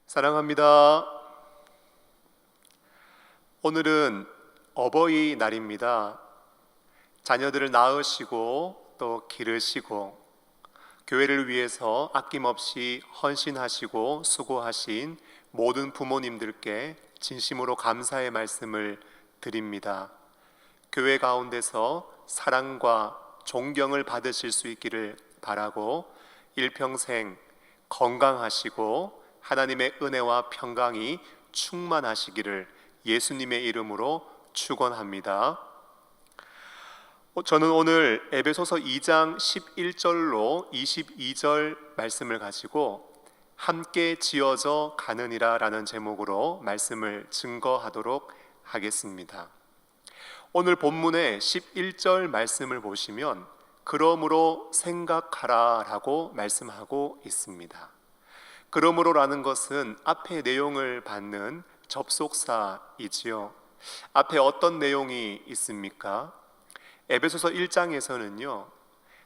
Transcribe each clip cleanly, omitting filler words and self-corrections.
사랑합니다. 오늘은 어버이날입니다. 자녀들을 낳으시고 또 기르시고 교회를 위해서 아낌없이 헌신하시고 수고하신 모든 부모님들께 진심으로 감사의 말씀을 드립니다. 교회 가운데서 사랑과 존경을 받으실 수 있기를 바라고 일평생 건강하시고 하나님의 은혜와 평강이 충만하시기를 예수님의 이름으로 축원합니다. 저는 오늘 에베소서 2장 11절로 22절 말씀을 가지고 함께 지어져 가느니라 라는 제목으로 말씀을 증거하도록 하겠습니다. 오늘 본문의 11절 말씀을 보시면 그러므로 생각하라 라고 말씀하고 있습니다. 그러므로라는 것은 앞에 내용을 받는 접속사이지요. 앞에 어떤 내용이 있습니까? 에베소서 1장에서는요,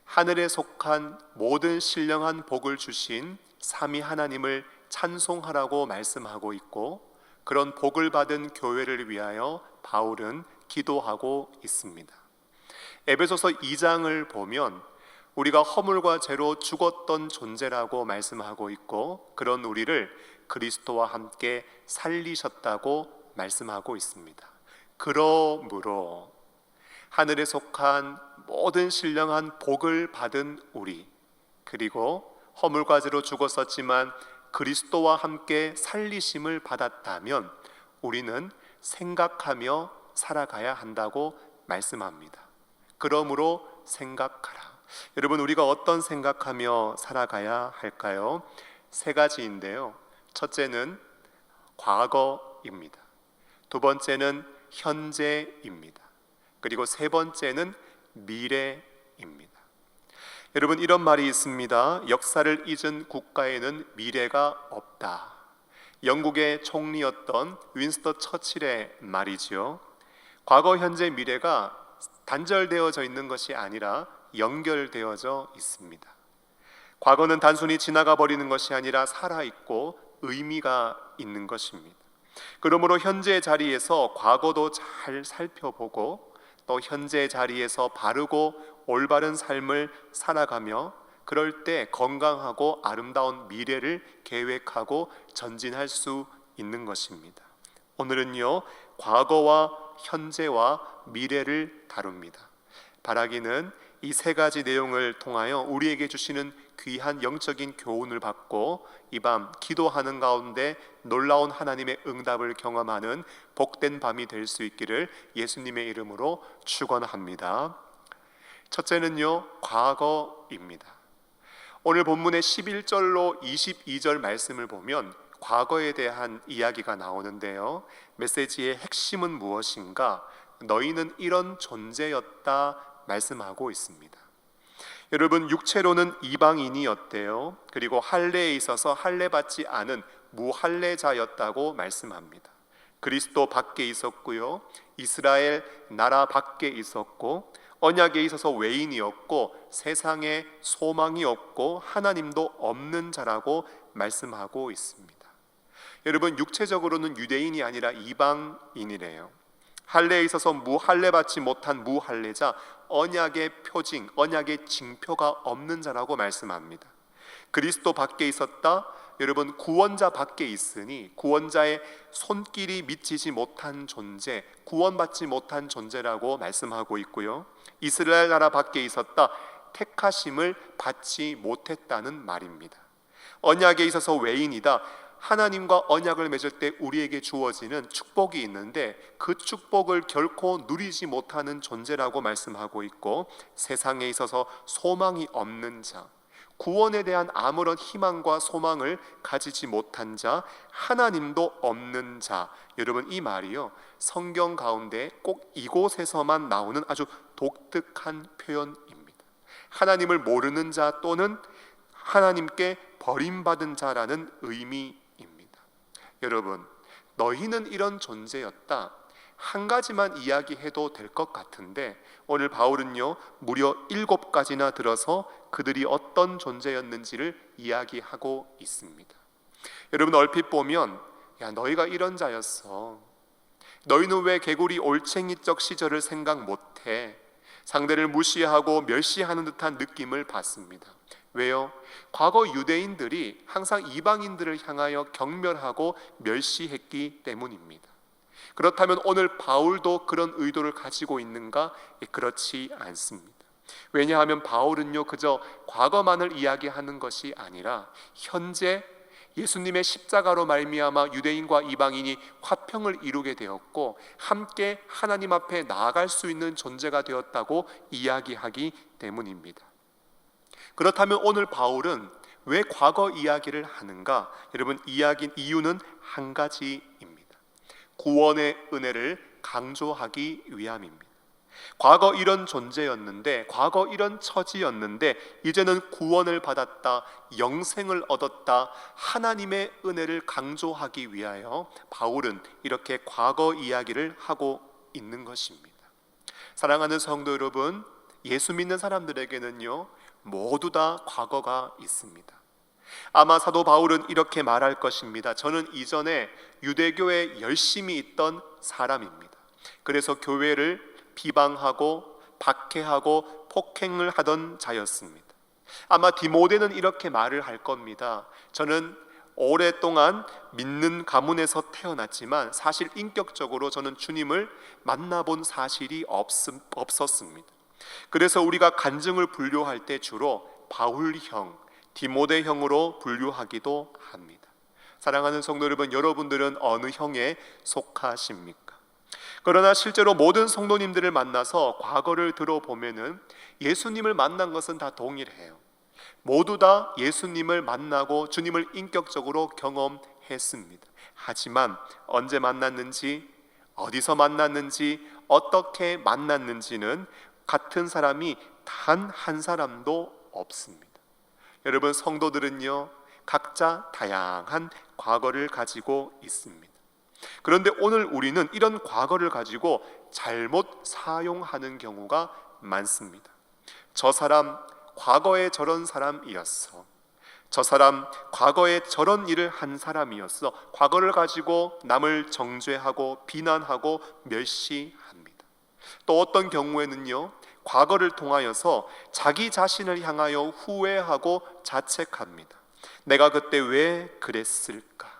하늘에 속한 모든 신령한 복을 주신 삼위 하나님을 찬송하라고 말씀하고 있고, 그런 복을 받은 교회를 위하여 바울은 기도하고 있습니다. 에베소서 2장을 보면 우리가 허물과 죄로 죽었던 존재라고 말씀하고 있고, 그런 우리를 그리스도와 함께 살리셨다고 말씀하고 있습니다. 그러므로 하늘에 속한 모든 신령한 복을 받은 우리, 그리고 허물과 죄로 죽었었지만 그리스도와 함께 살리심을 받았다면 우리는 생각하며 살아가야 한다고 말씀합니다. 그러므로 생각하라. 여러분, 우리가 어떤 생각하며 살아가야 할까요? 세 가지인데요. 첫째는 과거입니다. 두 번째는 현재입니다. 그리고 세 번째는 미래입니다. 여러분, 이런 말이 있습니다. 역사를 잊은 국가에는 미래가 없다. 영국의 총리였던 윈스턴 처칠의 말이죠. 과거, 현재, 미래가 단절되어져 있는 것이 아니라 연결되어져 있습니다. 과거는 단순히 지나가 버리는 것이 아니라 살아있고 의미가 있는 것입니다. 그러므로 현재의 자리에서 과거도 잘 살펴보고 또 현재의 자리에서 바르고 올바른 삶을 살아가며 그럴 때 건강하고 아름다운 미래를 계획하고 전진할 수 있는 것입니다. 오늘은요, 과거와 현재와 미래를 다룹니다. 바라기는 이 세 가지 내용을 통하여 우리에게 주시는 귀한 영적인 교훈을 받고 이 밤 기도하는 가운데 놀라운 하나님의 응답을 경험하는 복된 밤이 될 수 있기를 예수님의 이름으로 축원합니다. 첫째는요, 과거입니다. 오늘 본문의 11절로 22절 말씀을 보면 과거에 대한 이야기가 나오는데요, 메시지의 핵심은 무엇인가? 너희는 이런 존재였다 말씀하고 있습니다. 여러분, 육체로는 이방인이었대요. 그리고 할례에 있어서 할례받지 않은 무할례자였다고 말씀합니다. 그리스도 밖에 있었고요, 이스라엘 나라 밖에 있었고, 언약에 있어서 외인이었고, 세상에 소망이 없고 하나님도 없는 자라고 말씀하고 있습니다. 여러분, 육체적으로는 유대인이 아니라 이방인이래요. 할례에 있어서 무할례받지 못한 무할례자, 언약의 표징, 언약의 징표가 없는 자라고 말씀합니다. 그리스도 밖에 있었다. 여러분, 구원자 밖에 있으니 구원자의 손길이 미치지 못한 존재, 구원받지 못한 존재라고 말씀하고 있고요, 이스라엘 나라 밖에 있었다. 택하심을 받지 못했다는 말입니다. 언약에 있어서 외인이다. 하나님과 언약을 맺을 때 우리에게 주어지는 축복이 있는데 그 축복을 결코 누리지 못하는 존재라고 말씀하고 있고, 세상에 있어서 소망이 없는 자, 구원에 대한 아무런 희망과 소망을 가지지 못한 자, 하나님도 없는 자. 여러분, 이 말이요, 성경 가운데 꼭 이곳에서만 나오는 아주 독특한 표현입니다. 하나님을 모르는 자 또는 하나님께 버림받은 자라는 의미입니다. 여러분, 너희는 이런 존재였다. 한 가지만 이야기해도 될 것 같은데 오늘 바울은요, 무려 7가지나 들어서 그들이 어떤 존재였는지를 이야기하고 있습니다. 여러분 얼핏 보면 야 너희가 이런 자였어. 너희는 왜 개구리 올챙이적 시절을 생각 못해? 상대를 무시하고 멸시하는 듯한 느낌을 받습니다. 왜요? 과거 유대인들이 항상 이방인들을 향하여 경멸하고 멸시했기 때문입니다. 그렇다면 오늘 바울도 그런 의도를 가지고 있는가? 그렇지 않습니다. 왜냐하면 바울은요 그저 과거만을 이야기하는 것이 아니라 현재 예수님의 십자가로 말미암아 유대인과 이방인이 화평을 이루게 되었고 함께 하나님 앞에 나아갈 수 있는 존재가 되었다고 이야기하기 때문입니다. 그렇다면 오늘 바울은 왜 과거 이야기를 하는가? 여러분 이유는 한 가지입니다. 구원의 은혜를 강조하기 위함입니다. 과거 이런 존재였는데, 과거 이런 처지였는데 이제는 구원을 받았다, 영생을 얻었다, 하나님의 은혜를 강조하기 위하여 바울은 이렇게 과거 이야기를 하고 있는 것입니다. 사랑하는 성도 여러분, 예수 믿는 사람들에게는요 모두 다 과거가 있습니다. 아마 사도 바울은 이렇게 말할 것입니다. 저는 이전에 유대교에 열심히 있던 사람입니다. 그래서 교회를 비방하고 박해하고 폭행을 하던 자였습니다. 아마 디모데는 이렇게 말을 할 겁니다. 저는 오랫동안 믿는 가문에서 태어났지만 사실 인격적으로 저는 주님을 만나본 사실이 없었습니다. 그래서 우리가 간증을 분류할 때 주로 바울형, 디모데형으로 분류하기도 합니다. 사랑하는 성도 여러분, 여러분들은 어느 형에 속하십니까? 그러나 실제로 모든 성도님들을 만나서 과거를 들어보면은 예수님을 만난 것은 다 동일해요. 모두 다 예수님을 만나고 주님을 인격적으로 경험했습니다. 하지만 언제 만났는지, 어디서 만났는지, 어떻게 만났는지는 같은 사람이 단 한 사람도 없습니다. 여러분 성도들은요 각자 다양한 과거를 가지고 있습니다. 그런데 오늘 우리는 이런 과거를 가지고 잘못 사용하는 경우가 많습니다. 저 사람 과거에 저런 사람이었어. 저 사람 과거에 저런 일을 한 사람이었어. 과거를 가지고 남을 정죄하고 비난하고 멸시합니다. 또 어떤 경우에는요 과거를 통하여서 자기 자신을 향하여 후회하고 자책합니다. 내가 그때 왜 그랬을까?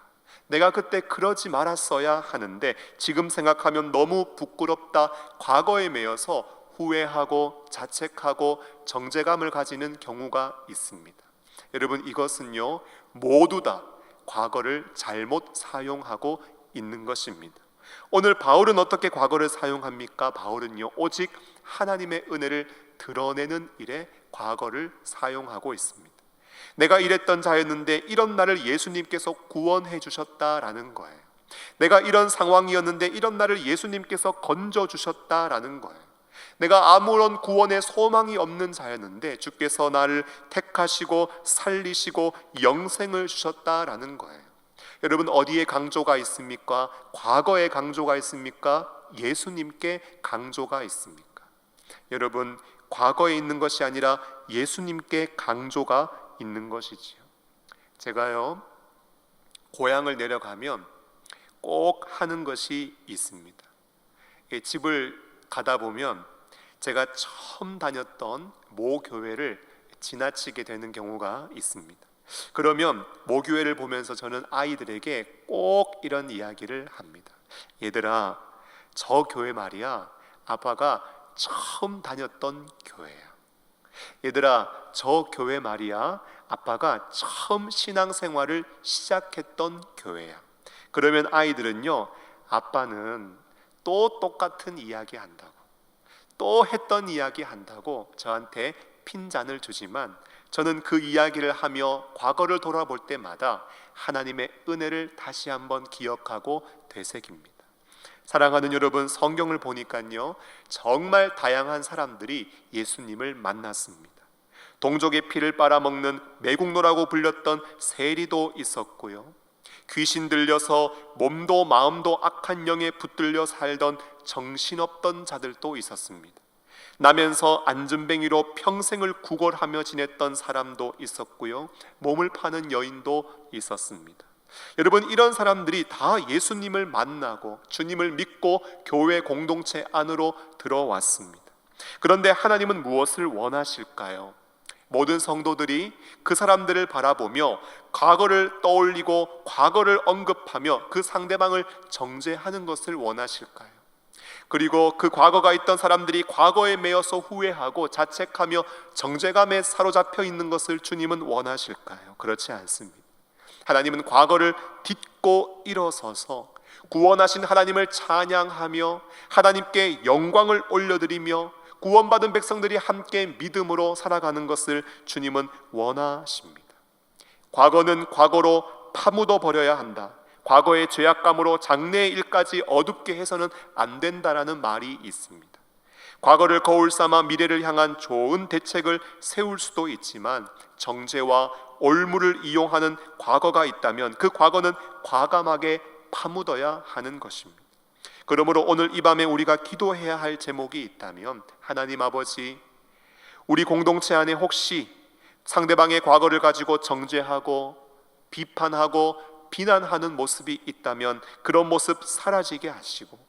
내가 그때 그러지 말았어야 하는데 지금 생각하면 너무 부끄럽다. 과거에 매여서 후회하고 자책하고 정죄감을 가지는 경우가 있습니다. 여러분 이것은요 모두 다 과거를 잘못 사용하고 있는 것입니다. 오늘 바울은 어떻게 과거를 사용합니까? 바울은요 오직 하나님의 은혜를 드러내는 일에 과거를 사용하고 있습니다. 내가 이랬던 자였는데 이런 나를 예수님께서 구원해 주셨다라는 거예요. 내가 이런 상황이었는데 이런 나를 예수님께서 건져 주셨다라는 거예요. 내가 아무런 구원의 소망이 없는 자였는데 주께서 나를 택하시고 살리시고 영생을 주셨다라는 거예요. 여러분 어디에 강조가 있습니까? 과거에 강조가 있습니까? 예수님께 강조가 있습니까? 여러분 과거에 있는 것이 아니라 예수님께 강조가 있는 것이지요. 제가요 고향을 내려가면 꼭 하는 것이 있습니다. 집을 가다 보면 제가 처음 다녔던 모 교회를 지나치게 되는 경우가 있습니다. 그러면 모교회를 보면서 저는 아이들에게 꼭 이런 이야기를 합니다. 얘들아 저 교회 말이야 아빠가 처음 다녔던 교회야. 얘들아 저 교회 말이야 아빠가 처음 신앙생활을 시작했던 교회야. 그러면 아이들은요 아빠는 또 똑같은 이야기 한다고 또 했던 이야기 한다고 저한테 핀잔을 주지만 저는 그 이야기를 하며 과거를 돌아볼 때마다 하나님의 은혜를 다시 한번 기억하고 되새깁니다. 사랑하는 여러분 성경을 보니까요 정말 다양한 사람들이 예수님을 만났습니다. 동족의 피를 빨아먹는 매국노라고 불렸던 세리도 있었고요, 귀신 들려서 몸도 마음도 악한 영에 붙들려 살던 정신없던 자들도 있었습니다. 나면서 안전뱅이로 평생을 구걸하며 지냈던 사람도 있었고요, 몸을 파는 여인도 있었습니다. 여러분, 이런 사람들이 다 예수님을 만나고 주님을 믿고 교회 공동체 안으로 들어왔습니다. 그런데 하나님은 무엇을 원하실까요? 모든 성도들이 그 사람들을 바라보며 과거를 떠올리고 과거를 언급하며 그 상대방을 정죄하는 것을 원하실까요? 그리고 그 과거가 있던 사람들이 과거에 매여서 후회하고 자책하며 정죄감에 사로잡혀 있는 것을 주님은 원하실까요? 그렇지 않습니다. 하나님은 과거를 딛고 일어서서 구원하신 하나님을 찬양하며 하나님께 영광을 올려드리며 구원받은 백성들이 함께 믿음으로 살아가는 것을 주님은 원하십니다. 과거는 과거로 파묻어 버려야 한다. 과거의 죄악감으로 장래의 일까지 어둡게 해서는 안 된다라는 말이 있습니다. 과거를 거울 삼아 미래를 향한 좋은 대책을 세울 수도 있지만 정죄와 올무를 이용하는 과거가 있다면 그 과거는 과감하게 파묻어야 하는 것입니다. 그러므로 오늘 이 밤에 우리가 기도해야 할 제목이 있다면, 하나님 아버지, 우리 공동체 안에 혹시 상대방의 과거를 가지고 정죄하고 비판하고 비난하는 모습이 있다면 그런 모습 사라지게 하시고,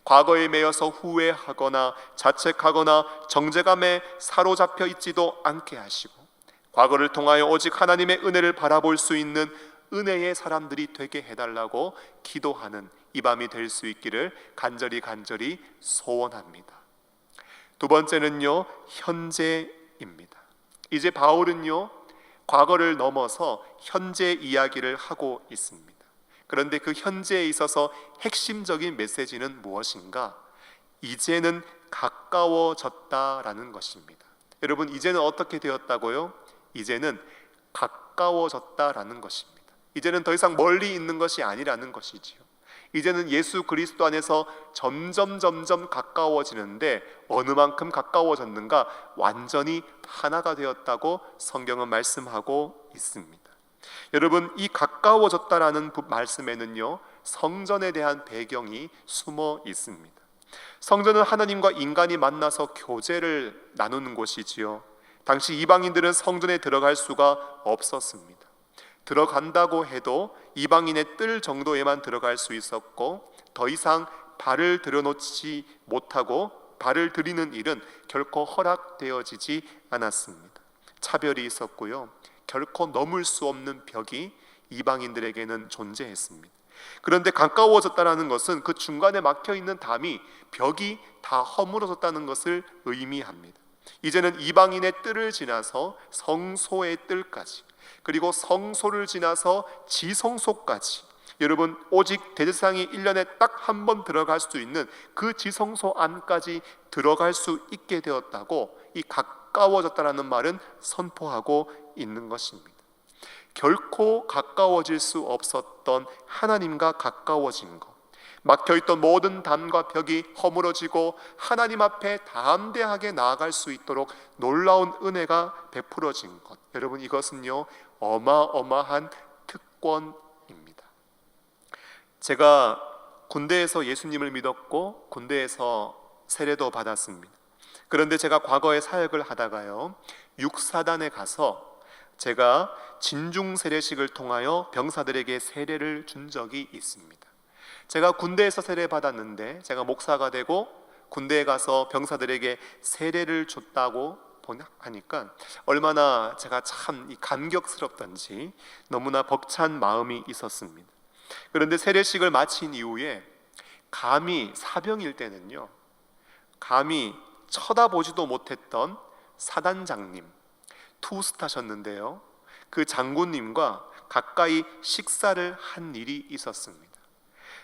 과거에 매여서 후회하거나 자책하거나 정죄감에 사로잡혀 있지도 않게 하시고, 과거를 통하여 오직 하나님의 은혜를 바라볼 수 있는 은혜의 사람들이 되게 해달라고 기도하는 이 밤이 될 수 있기를 간절히 소원합니다. 두 번째는요, 현재입니다. 이제 바울은요, 과거를 넘어서 현재 이야기를 하고 있습니다. 그런데 그 현재에 있어서 핵심적인 메시지는 무엇인가? 이제는 가까워졌다라는 것입니다. 여러분, 이제는 어떻게 되었다고요? 이제는 가까워졌다라는 것입니다. 이제는 더 이상 멀리 있는 것이 아니라는 것이지요. 이제는 예수 그리스도 안에서 점점 가까워지는데 어느 만큼 가까워졌는가? 완전히 하나가 되었다고 성경은 말씀하고 있습니다. 여러분, 이 가까워졌다라는 말씀에는요, 성전에 대한 배경이 숨어 있습니다. 성전은 하나님과 인간이 만나서 교제를 나누는 곳이지요. 당시 이방인들은 성전에 들어갈 수가 없었습니다. 들어간다고 해도 이방인의 뜰 정도에만 들어갈 수 있었고, 더 이상 발을 들여놓지 못하고 발을 들이는 일은 결코 허락되어지지 않았습니다. 차별이 있었고요, 결코 넘을 수 없는 벽이 이방인들에게는 존재했습니다. 그런데 가까워졌다는 것은 그 중간에 막혀있는 벽이 다 허물어졌다는 것을 의미합니다. 이제는 이방인의 뜰을 지나서 성소의 뜰까지, 그리고 성소를 지나서 지성소까지, 여러분, 오직 대제사장이 1년에 딱 한 번 들어갈 수 있는 그 지성소 안까지 들어갈 수 있게 되었다고 이 가까워졌다는 말은 선포하고 있는 것입니다. 결코 가까워질 수 없었던 하나님과 가까워진 것, 막혀있던 모든 담과 벽이 허물어지고 하나님 앞에 담대하게 나아갈 수 있도록 놀라운 은혜가 베풀어진 것, 여러분, 이것은요 어마어마한 특권입니다. 제가 군대에서 예수님을 믿었고 군대에서 세례도 받았습니다. 그런데 제가 과거에 사역을 하다가요, 육사단에 가서 제가 진중 세례식을 통하여 병사들에게 세례를 준 적이 있습니다. 제가 군대에서 세례 받았는데 제가 목사가 되고 군대에 가서 병사들에게 세례를 줬다고 하니까 얼마나 제가 참 감격스럽던지 너무나 벅찬 마음이 있었습니다. 그런데 세례식을 마친 이후에 감히 사병일 때는요, 감히 쳐다보지도 못했던 사단장님, 투스타셨는데요, 그 장군님과 가까이 식사를 한 일이 있었습니다.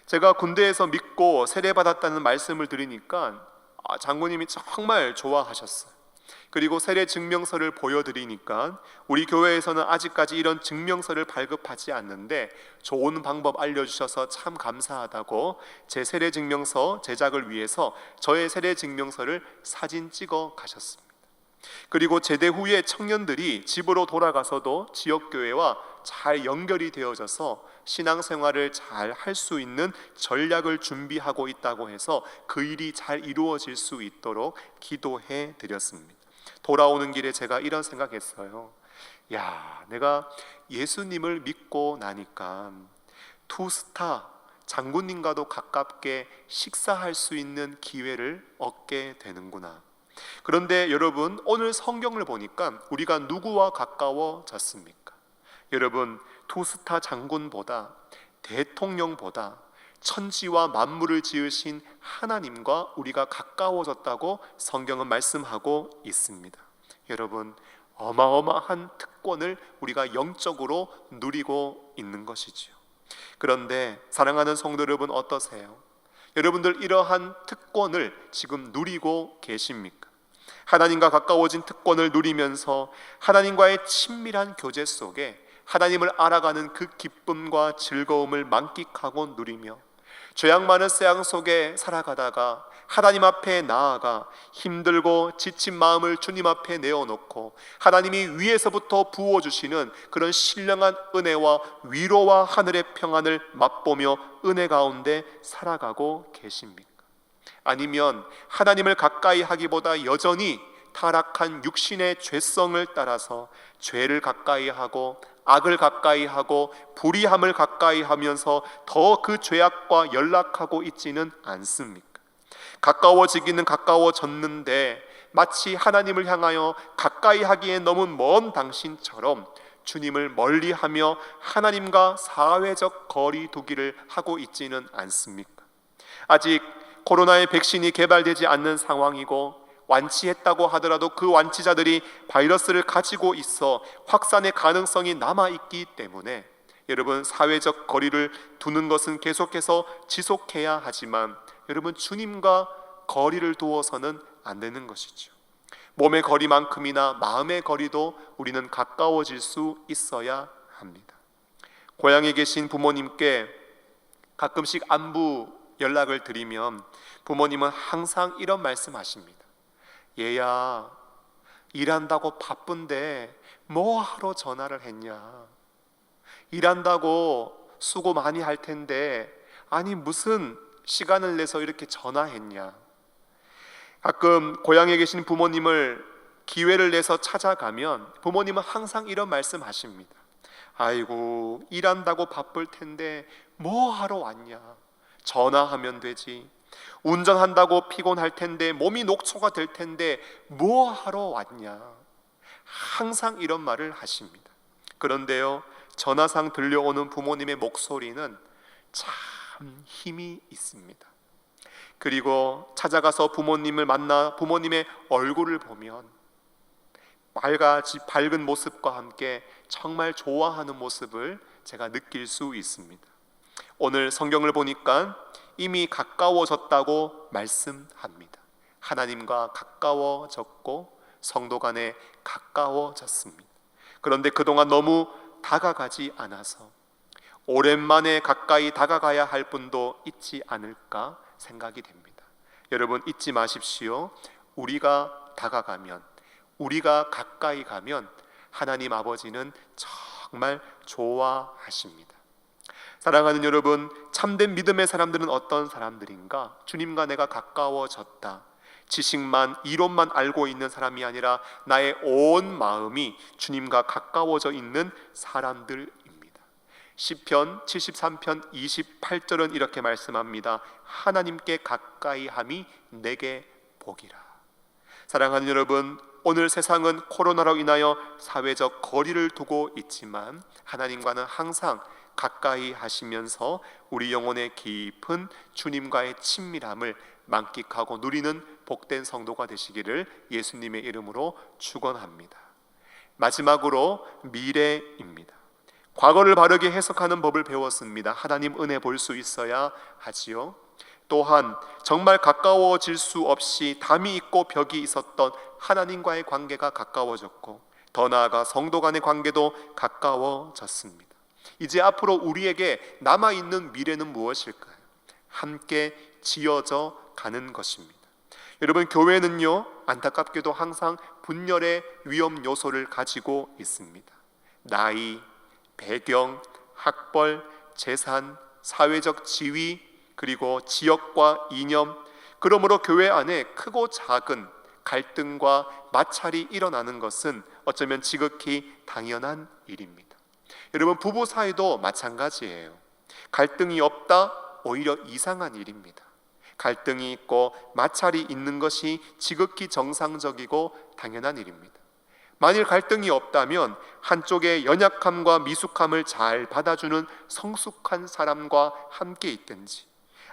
제가 군대에서 믿고 세례받았다는 말씀을 드리니까 장군님이 정말 좋아하셨어요. 그리고 세례 증명서를 보여드리니까 우리 교회에서는 아직까지 이런 증명서를 발급하지 않는데 좋은 방법 알려주셔서 참 감사하다고 제 세례 증명서 제작을 위해서 저의 세례 증명서를 사진 찍어 가셨습니다. 그리고 제대 후에 청년들이 집으로 돌아가서도 지역교회와 잘 연결이 되어져서 신앙생활을 잘 할 수 있는 전략을 준비하고 있다고 해서 그 일이 잘 이루어질 수 있도록 기도해 드렸습니다. 돌아오는 길에 제가 이런 생각했어요. 내가 예수님을 믿고 나니까 투스타 장군님과도 가깝게 식사할 수 있는 기회를 얻게 되는구나. 그런데 여러분, 오늘 성경을 보니까 우리가 누구와 가까워졌습니까? 여러분, 투스타 장군보다, 대통령보다 천지와 만물을 지으신 하나님과 우리가 가까워졌다고 성경은 말씀하고 있습니다. 여러분, 어마어마한 특권을 우리가 영적으로 누리고 있는 것이지요. 그런데 사랑하는 성도 여러분, 어떠세요? 여러분들 이러한 특권을 지금 누리고 계십니까? 하나님과 가까워진 특권을 누리면서 하나님과의 친밀한 교제 속에 하나님을 알아가는 그 기쁨과 즐거움을 만끽하고 누리며 죄악 많은 세상 속에 살아가다가 하나님 앞에 나아가 힘들고 지친 마음을 주님 앞에 내어놓고 하나님이 위에서부터 부어주시는 그런 신령한 은혜와 위로와 하늘의 평안을 맛보며 은혜 가운데 살아가고 계십니까? 아니면 하나님을 가까이 하기보다 여전히 타락한 육신의 죄성을 따라서 죄를 가까이 하고 악을 가까이 하고 불의함을 가까이 하면서 더 그 죄악과 연락하고 있지는 않습니까? 가까워지기는 가까워졌는데 마치 하나님을 향하여 가까이 하기에 너무 먼 당신처럼 주님을 멀리하며 하나님과 사회적 거리 두기를 하고 있지는 않습니까? 아직 코로나의 백신이 개발되지 않는 상황이고 완치했다고 하더라도 그 완치자들이 바이러스를 가지고 있어 확산의 가능성이 남아있기 때문에 여러분, 사회적 거리를 두는 것은 계속해서 지속해야 하지만 여러분, 주님과 거리를 두어서는 안 되는 것이죠. 몸의 거리만큼이나 마음의 거리도 우리는 가까워질 수 있어야 합니다. 고향에 계신 부모님께 가끔씩 안부 연락을 드리면 부모님은 항상 이런 말씀하십니다. 얘야, 일한다고 바쁜데 뭐 하러 전화를 했냐? 일한다고 수고 많이 할 텐데 아니 무슨 시간을 내서 이렇게 전화했냐? 가끔 고향에 계신 부모님을 기회를 내서 찾아가면 부모님은 항상 이런 말씀 하십니다. 아이고, 일한다고 바쁠 텐데 뭐 하러 왔냐? 전화하면 되지. 운전한다고 피곤할 텐데 몸이 녹초가 될 텐데 뭐 하러 왔냐? 항상 이런 말을 하십니다. 그런데요, 전화상 들려오는 부모님의 목소리는 참 힘이 있습니다. 그리고 찾아가서 부모님을 만나 부모님의 얼굴을 보면 밝은 모습과 함께 정말 좋아하는 모습을 제가 느낄 수 있습니다. 오늘 성경을 보니까 이미 가까워졌다고 말씀합니다. 하나님과 가까워졌고 성도 간에 가까워졌습니다. 그런데 그동안 너무 다가가지 않아서 오랜만에 가까이 다가가야 할 분도 있지 않을까 생각이 됩니다. 여러분, 잊지 마십시오. 우리가 다가가면, 우리가 가까이 가면 하나님 아버지는 정말 좋아하십니다. 사랑하는 여러분, 참된 믿음의 사람들은 어떤 사람들인가? 주님과 내가 가까워졌다. 지식만, 이론만 알고 있는 사람이 아니라 나의 온 마음이 주님과 가까워져 있는 사람들입니다. 시편 73편 28절은 이렇게 말씀합니다. 하나님께 가까이함이 내게 복이라. 사랑하는 여러분, 오늘 세상은 코로나로 인하여 사회적 거리를 두고 있지만 하나님과는 항상 가까이 하시면서 우리 영혼의 깊은 주님과의 친밀함을 만끽하고 누리는 복된 성도가 되시기를 예수님의 이름으로 축원합니다. 마지막으로 미래입니다. 과거를 바르게 해석하는 법을 배웠습니다. 하나님 은혜 볼 수 있어야 하지요. 또한 정말 가까워질 수 없이 담이 있고 벽이 있었던 하나님과의 관계가 가까워졌고 더 나아가 성도 간의 관계도 가까워졌습니다. 이제 앞으로 우리에게 남아있는 미래는 무엇일까요? 함께 지어져 가는 것입니다. 여러분, 교회는요, 안타깝게도 항상 분열의 위험 요소를 가지고 있습니다. 나이, 배경, 학벌, 재산, 사회적 지위, 그리고 지역과 이념, 그러므로 교회 안에 크고 작은 갈등과 마찰이 일어나는 것은 어쩌면 지극히 당연한 일입니다. 여러분, 부부 사이도 마찬가지예요. 갈등이 없다? 오히려 이상한 일입니다. 갈등이 있고 마찰이 있는 것이 지극히 정상적이고 당연한 일입니다. 만일 갈등이 없다면 한쪽의 연약함과 미숙함을 잘 받아주는 성숙한 사람과 함께 있든지,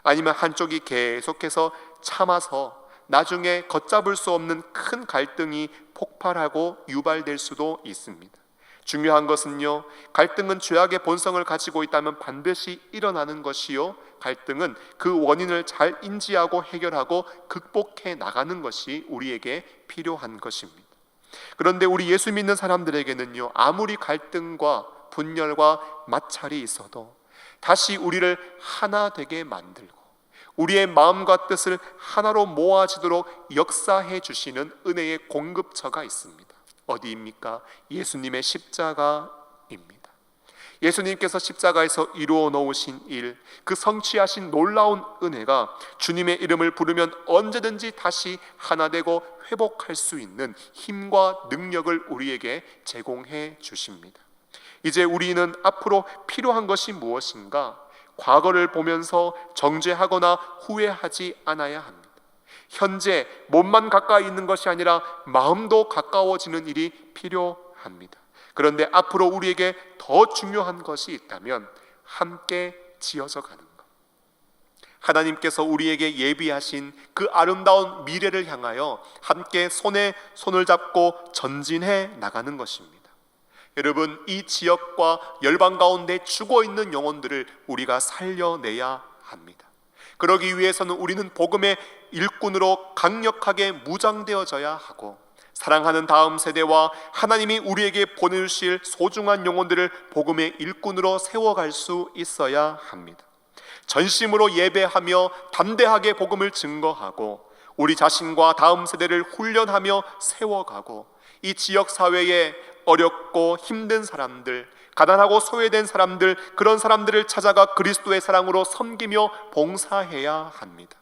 아니면 한쪽이 계속해서 참아서 나중에 걷잡을 수 없는 큰 갈등이 폭발하고 유발될 수도 있습니다. 중요한 것은요, 갈등은 죄악의 본성을 가지고 있다면 반드시 일어나는 것이요, 갈등은 그 원인을 잘 인지하고 해결하고 극복해 나가는 것이 우리에게 필요한 것입니다. 그런데 우리 예수 믿는 사람들에게는요, 아무리 갈등과 분열과 마찰이 있어도 다시 우리를 하나 되게 만들고 우리의 마음과 뜻을 하나로 모아지도록 역사해 주시는 은혜의 공급처가 있습니다. 어디입니까? 예수님의 십자가입니다. 예수님께서 십자가에서 이루어 놓으신 일, 그 성취하신 놀라운 은혜가 주님의 이름을 부르면 언제든지 다시 하나 되고 회복할 수 있는 힘과 능력을 우리에게 제공해 주십니다. 이제 우리는 앞으로 필요한 것이 무엇인가? 과거를 보면서 정죄하거나 후회하지 않아야 합니다. 현재 몸만 가까이 있는 것이 아니라 마음도 가까워지는 일이 필요합니다. 그런데 앞으로 우리에게 더 중요한 것이 있다면 함께 지어져 가는 것. 하나님께서 우리에게 예비하신 그 아름다운 미래를 향하여 함께 손에 손을 잡고 전진해 나가는 것입니다. 여러분, 이 지역과 열방 가운데 죽어있는 영혼들을 우리가 살려내야 합니다. 그러기 위해서는 우리는 복음의 일꾼으로 강력하게 무장되어져야 하고, 사랑하는 다음 세대와 하나님이 우리에게 보내주실 소중한 영혼들을 복음의 일꾼으로 세워갈 수 있어야 합니다. 전심으로 예배하며 담대하게 복음을 증거하고 우리 자신과 다음 세대를 훈련하며 세워가고, 이 지역 사회에 어렵고 힘든 사람들, 가난하고 소외된 사람들, 그런 사람들을 찾아가 그리스도의 사랑으로 섬기며 봉사해야 합니다.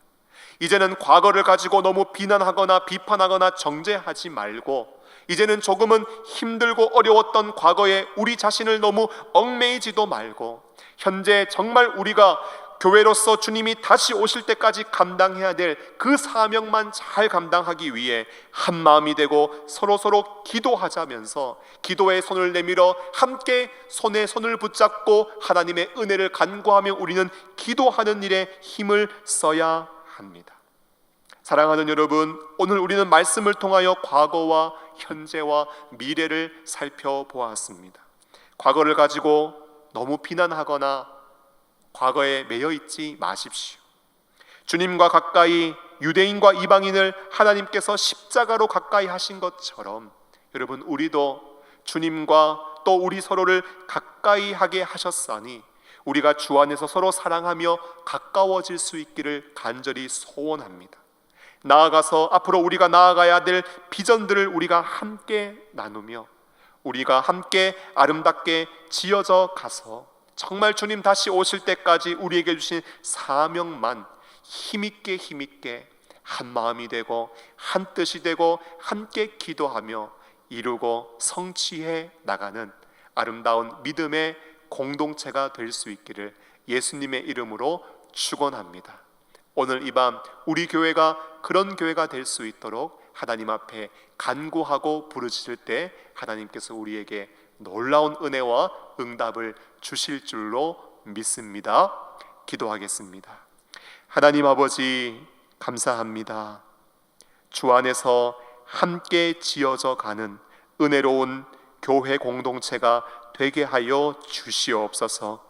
이제는 과거를 가지고 너무 비난하거나 비판하거나 정죄하지 말고, 이제는 조금은 힘들고 어려웠던 과거에 우리 자신을 너무 얽매이지도 말고, 현재 정말 우리가 교회로서 주님이 다시 오실 때까지 감당해야 될 그 사명만 잘 감당하기 위해 한 마음이 되고 서로 기도하자면서 기도의 손을 내밀어 함께 손에 손을 붙잡고 하나님의 은혜를 간구하며 우리는 기도하는 일에 힘을 써야 합니다. 사랑하는 여러분, 오늘 우리는 말씀을 통하여 과거와 현재와 미래를 살펴보았습니다. 과거를 가지고 너무 비난하거나 과거에 매여 있지 마십시오. 주님과 가까이, 유대인과 이방인을 하나님께서 십자가로 가까이 하신 것처럼 여러분, 우리도 주님과 또 우리 서로를 가까이 하게 하셨사니 우리가 주 안에서 서로 사랑하며 가까워질 수 있기를 간절히 소원합니다. 나아가서 앞으로 우리가 나아가야 될 비전들을 우리가 함께 나누며 우리가 함께 아름답게 지어져 가서 정말 주님 다시 오실 때까지 우리에게 주신 사명만 힘있게 한 마음이 되고 한 뜻이 되고 함께 기도하며 이루고 성취해 나가는 아름다운 믿음의 공동체가 될 수 있기를 예수님의 이름으로 축원합니다. 오늘 이 밤 우리 교회가 그런 교회가 될 수 있도록 하나님 앞에 간구하고 부르짖을 때 하나님께서 우리에게 놀라운 은혜와 응답을 주실 줄로 믿습니다. 기도하겠습니다. 하나님 아버지, 감사합니다. 주 안에서 함께 지어져 가는 은혜로운 교회 공동체가 되게 하여 주시옵소서.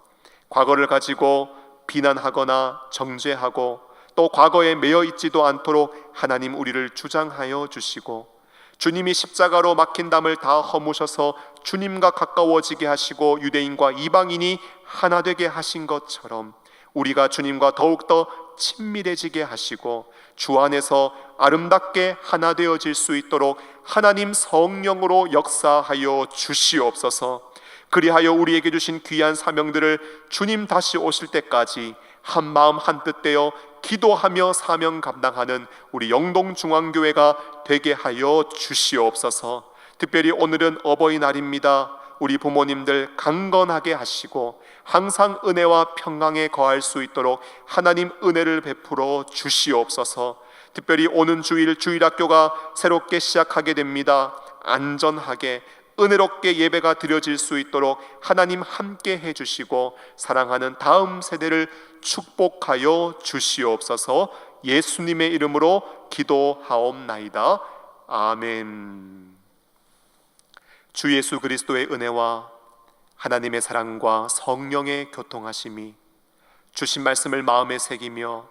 과거를 가지고 비난하거나 정죄하고 또 과거에 매여 있지도 않도록 하나님 우리를 주장하여 주시고, 주님이 십자가로 막힌 담을 다 허무셔서 주님과 가까워지게 하시고 유대인과 이방인이 하나 되게 하신 것처럼 우리가 주님과 더욱더 친밀해지게 하시고 주 안에서 아름답게 하나 되어질 수 있도록 하나님 성령으로 역사하여 주시옵소서. 그리하여 우리에게 주신 귀한 사명들을 주님 다시 오실 때까지 한 마음 한 뜻 되어 기도하며 사명 감당하는 우리 영동중앙교회가 되게 하여 주시옵소서. 특별히 오늘은 어버이날입니다. 우리 부모님들 강건하게 하시고 항상 은혜와 평강에 거할 수 있도록 하나님 은혜를 베풀어 주시옵소서. 특별히 오는 주일 주일학교가 새롭게 시작하게 됩니다. 안전하게 은혜롭게 예배가 드려질 수 있도록 하나님 함께 해주시고 사랑하는 다음 세대를 축복하여 주시옵소서. 예수님의 이름으로 기도하옵나이다. 아멘. 주 예수 그리스도의 은혜와 하나님의 사랑과 성령의 교통하심이 주신 말씀을 마음에 새기며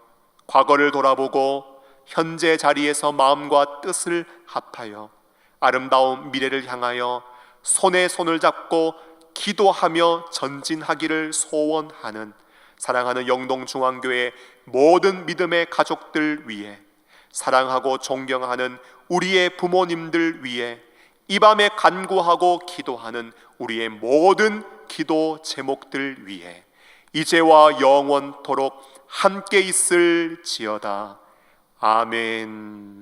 과거를 돌아보고 현재 자리에서 마음과 뜻을 합하여 아름다운 미래를 향하여 손에 손을 잡고 기도하며 전진하기를 소원하는 사랑하는 영동중앙교회 모든 믿음의 가족들 위해, 사랑하고 존경하는 우리의 부모님들 위해, 이 밤에 간구하고 기도하는 우리의 모든 기도 제목들 위해 이제와 영원토록 함께 있을지어다. 아멘.